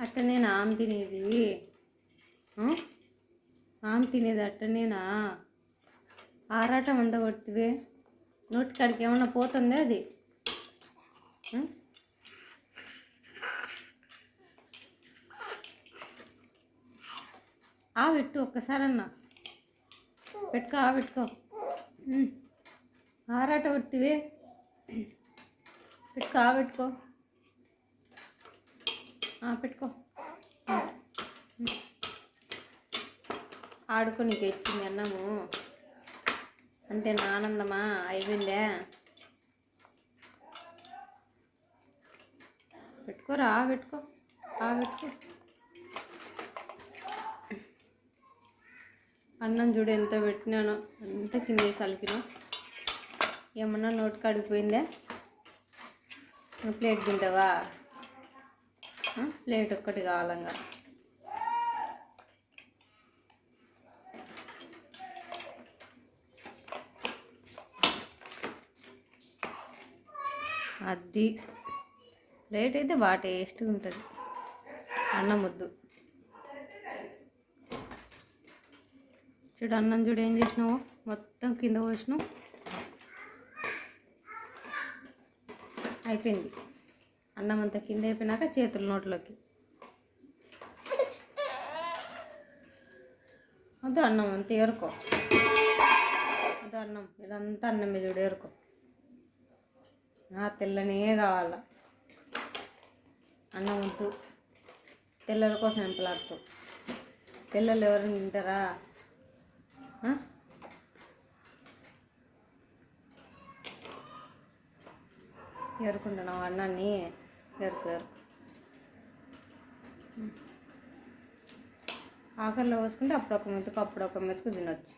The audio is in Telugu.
అట్టనేనా ఆమె తినేది? ఆమె తినేది అట్టనేనా? ఆరాటం అంతా కొడుతుంది. నోటికాడికి ఏమన్నా పోతుందా అది? పెట్టు ఒక్కసారన్నా పెట్టుకో, పెట్టుకో. ఆరాట కొడుతుంది. పెట్టుకో, పెట్టుకో, పెట్టుకో. ఆడుకోనికి ఇచ్చింది అన్నము. అంతేనా? ఆనందమా? అయిపోయిందే. పెట్టుకోరా, పెట్టుకో, పెట్టుకో. అన్నం చూడు ఎంత పెట్టినాను, అంత కింద సలికినా. ఏమన్నా నోటి కడిగిపోయిందే? ప్లేట్ తింటావా? ప్లేట్ ఒక్కటి కావాలంగా. అది ప్లేట్ అయితే బాగా టేస్ట్గా ఉంటుంది. అన్నం వద్దు. చూడు అన్నం చూడు ఏం చేసినావు, మొత్తం కింద పోసినావు. అయిపోయింది. అన్నం అంతా కింద అయిపోయినాక చేతులు నోట్లోకి. వద్దు అన్నం అంతా ఏరుకో. వద్దు అన్నం, ఇదంతా అన్నమే చూడు, ఏరుకో. తెల్లనే కావాల అన్నం వద్దు. తెల్లల కోసం ఎంపలాడుతావు. తెల్లలు ఎవరైనా తింటారా? ఏరుకుంటున్నావు అన్నాన్ని, ఎరుకు. ఆఖరిలో పోసుకుంటే అప్పుడు ఒక మెతుకు తినొచ్చు.